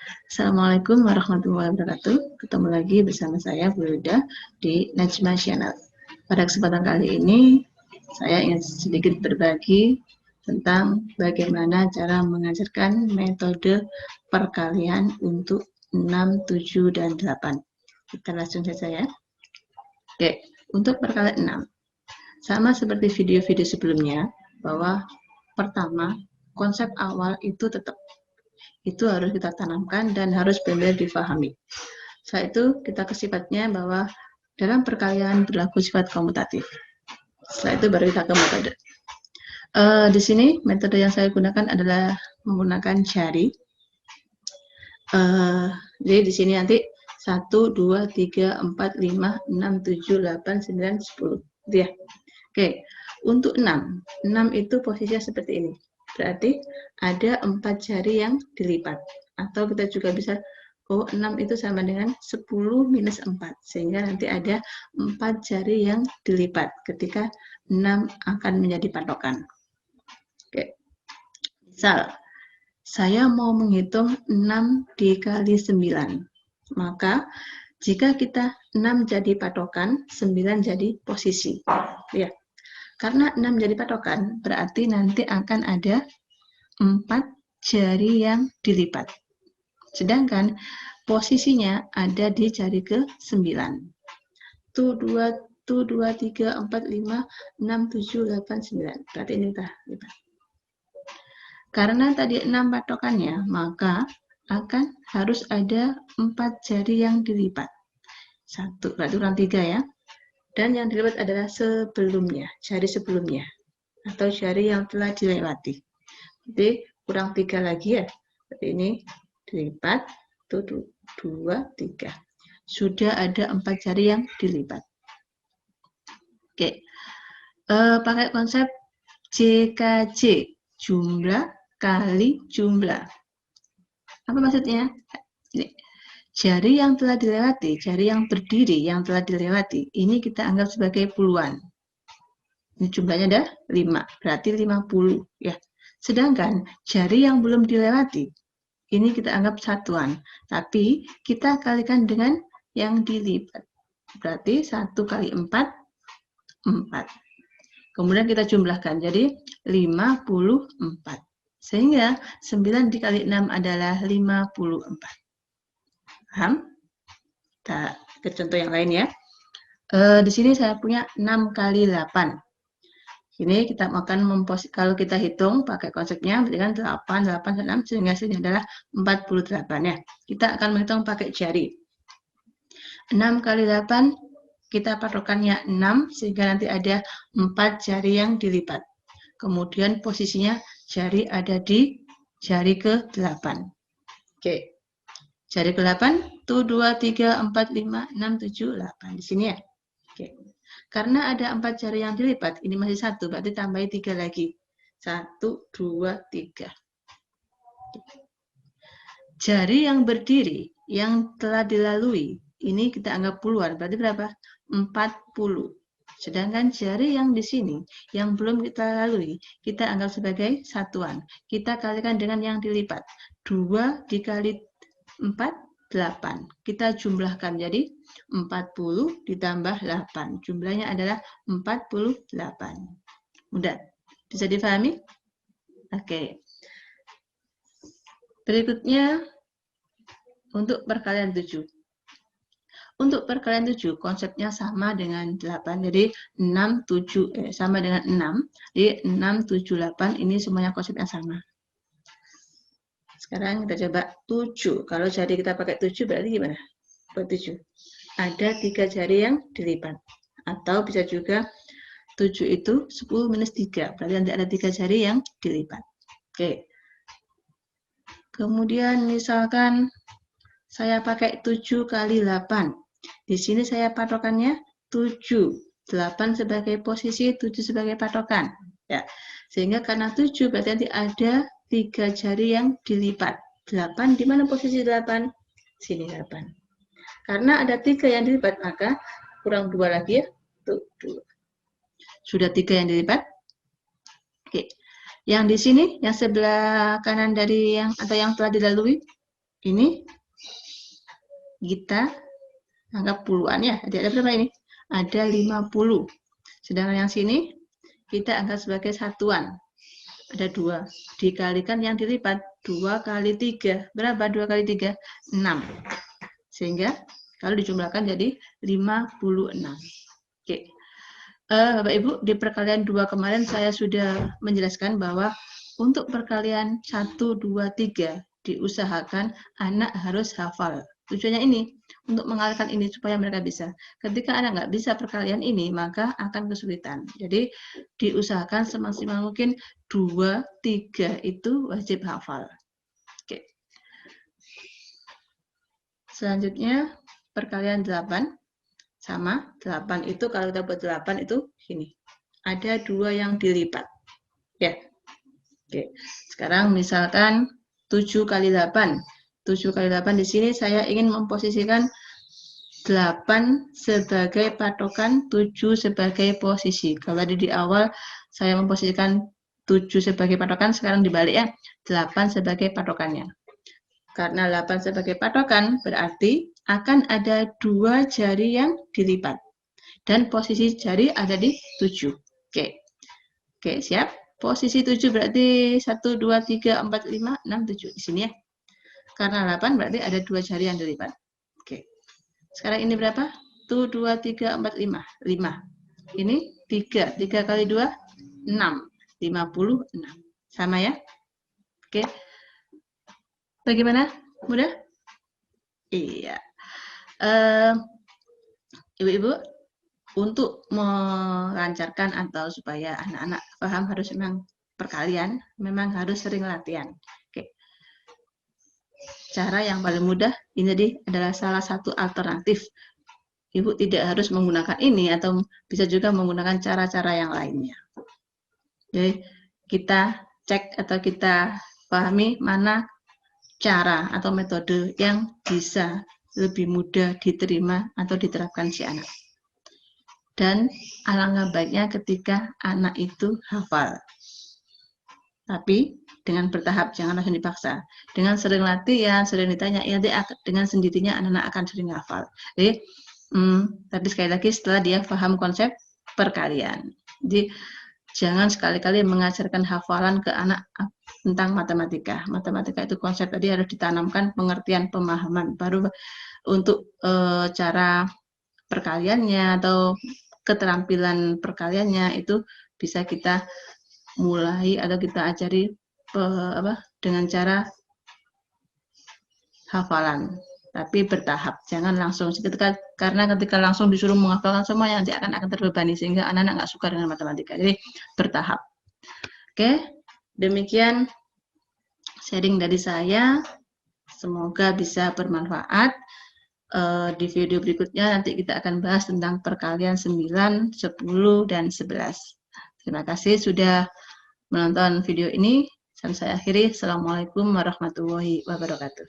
Assalamualaikum warahmatullahi wabarakatuh. Ketemu lagi bersama saya Bu Wilda di Najma Channel. Pada kesempatan kali ini saya ingin sedikit berbagi tentang bagaimana cara mengajarkan metode perkalian untuk 6, 7, dan 8. Kita langsung saja ya. Oke, untuk perkalian 6 sama seperti video-video sebelumnya, bahwa pertama konsep awal itu tetap harus kita tanamkan dan harus benar-benar difahami. Setelah itu kita ke sifatnya bahwa dalam perkalian berlaku sifat komutatif. Setelah itu baru kita ke metode. Di sini metode yang saya gunakan adalah menggunakan jari. Jadi di sini nanti 1, 2, 3, 4, 5, 6, 7, 8, 9, 10. Gitu ya. Oke, untuk 6 itu posisinya seperti ini. Berarti ada 4 jari yang dilipat. Atau kita juga bisa, 6 itu sama dengan 10 minus 4. Sehingga nanti ada 4 jari yang dilipat ketika 6 akan menjadi patokan. Oke. Misal, saya mau menghitung 6 dikali 9. Maka, jika kita 6 jadi patokan, 9 jadi posisi. Ya. Karena 6 jadi patokan, berarti nanti akan ada 4 jari yang dilipat. Sedangkan posisinya ada di jari ke-9. Tuh 2, 3, 4, 5, 6, 7, 8, 9. Berarti ini kita lipat. Karena tadi 6 patokannya, maka akan harus ada 4 jari yang dilipat. 1, berarti kurang 3 ya. Dan yang dilipat adalah sebelumnya, jari sebelumnya, atau jari yang telah dilewati. Jadi kurang 3 lagi ya. Jadi ini dilipat, 2, 3. Sudah ada 4 jari yang dilipat. Oke, pakai konsep JKJ, jumlah kali jumlah. Apa maksudnya? Ini. Jari yang telah dilewati, jari yang berdiri yang telah dilewati, ini kita anggap sebagai puluhan. Ini jumlahnya ada 5, berarti 50 ya. Sedangkan jari yang belum dilewati, ini kita anggap satuan. Tapi kita kalikan dengan yang dilipat. Berarti 1 kali 4, 4. Kemudian kita jumlahkan, jadi 54. Sehingga 9 dikali 6 adalah 54. Paham? Kita ke contoh yang lain ya. Di sini saya punya 6 kali 8. Ini kita akan kalau kita hitung pakai konsepnya, berarti kan 8, 8, 6, sehingga sini adalah 48 ya. Kita akan menghitung pakai jari. 6 kali 8, kita patokannya 6, sehingga nanti ada 4 jari yang dilipat. Kemudian posisinya jari ada di jari ke-8. Oke. Jari ke-8, 2, 3, 4, 5, 6, 7, 8. Di sini ya. Oke. Karena ada 4 jari yang dilipat, ini masih 1, berarti tambahin 3 lagi. 1, 2, 3. Jari yang berdiri, yang telah dilalui, ini kita anggap puluhan, berarti berapa? 40. Sedangkan jari yang di sini, yang belum kita lalui, kita anggap sebagai satuan. Kita kalikan dengan yang dilipat. 2 dikali 4, 8. Kita jumlahkan jadi 40 ditambah 8. Jumlahnya adalah 48. Mudah. Bisa difahami? Oke. Berikutnya untuk perkalian 7. Untuk perkalian 7 konsepnya sama dengan 8. Jadi 6, 7 sama dengan 6. Jadi 6, 7, 8 ini semuanya konsepnya sama. Sekarang kita coba 7. Kalau jari kita pakai 7 berarti gimana? Buat 7. Ada 3 jari yang dilipat. Atau bisa juga 7 itu 10 minus 3. Berarti nanti ada 3 jari yang dilipat. Oke. Kemudian misalkan saya pakai 7 kali 8. Di sini saya patokannya 7. 8 sebagai posisi, 7 sebagai patokan. Ya. Sehingga karena 7 berarti nanti ada 3 jari yang dilipat. 8, di mana posisi 8? Sini 8. Karena ada 3 yang dilipat, maka kurang 2 lagi ya. Tuh, 2. Sudah 3 yang dilipat. Oke. Yang di sini, yang sebelah kanan dari yang atau yang telah dilalui, Ini kita anggap puluhan ya. Jadi ada berapa ini? Ada 50. Sedangkan yang sini kita anggap sebagai satuan. Ada 2. Dikalikan yang dilipat. 2 kali 3. Berapa 2 kali 3? 6. Sehingga kalau dijumlahkan jadi 56. Oke. Bapak Ibu, di perkalian 2 kemarin saya sudah menjelaskan bahwa untuk perkalian 1, 2, 3 diusahakan anak harus hafal. Tujuannya ini, untuk mengalihkan ini supaya mereka bisa. Ketika anak nggak bisa perkalian ini, maka akan kesulitan. Jadi diusahakan semaksimal mungkin 2, 3 itu wajib hafal. Oke. Selanjutnya perkalian 8. Sama, 8 itu kalau kita buat 8 itu gini. Ada 2 yang dilipat. Ya. Oke. Sekarang misalkan 7 kali 8. 7 kali 8 di sini saya ingin memposisikan 8 sebagai patokan, 7 sebagai posisi. Kalau tadi di awal saya memposisikan 7 sebagai patokan, sekarang dibalik ya. 8 sebagai patokannya. Karena 8 sebagai patokan berarti akan ada 2 jari yang dilipat. Dan posisi jari ada di 7. Oke. Oke, siap. Posisi 7 berarti 1, 2, 3, 4, 5, 6, 7. Di sini ya. Karena 8 berarti ada 2 jari yang dilipat. Oke. Sekarang ini berapa? 1, 2, 3, 4, 5. 5. Ini 3. 3 kali 2, 6. 56. Sama ya? Oke. Bagaimana? Mudah? Iya. Ibu-ibu, untuk melancarkan atau supaya anak-anak paham harus memang perkalian, memang harus sering latihan. Oke. Cara yang paling mudah ini tadi adalah salah satu alternatif. Ibu tidak harus menggunakan ini atau bisa juga menggunakan cara-cara yang lainnya. Jadi kita cek atau kita pahami mana cara atau metode yang bisa lebih mudah diterima atau diterapkan si anak. Dan alangkah baiknya ketika anak itu hafal. Tapi dengan bertahap, jangan langsung dipaksa. Dengan sering latihan, sering ditanya, ya dengan sendirinya anak-anak akan sering hafal. Jadi, tapi sekali lagi setelah dia paham konsep perkalian. Jadi jangan sekali-kali mengajarkan hafalan ke anak tentang matematika. Matematika itu konsep tadi harus ditanamkan pengertian pemahaman. Baru untuk cara perkaliannya atau keterampilan perkaliannya itu bisa kita mulai atau kita ajari dengan cara hafalan, tapi bertahap, jangan langsung karena ketika langsung disuruh menghafalkan semuanya nanti akan terbebani sehingga anak-anak nggak suka dengan matematika. Jadi bertahap. Oke, demikian sharing dari saya, semoga bisa bermanfaat. Di video berikutnya nanti kita akan bahas tentang perkalian 9, 10, dan 11. Terima kasih sudah menonton video ini. Dan saya akhiri. Assalamualaikum warahmatullahi wabarakatuh.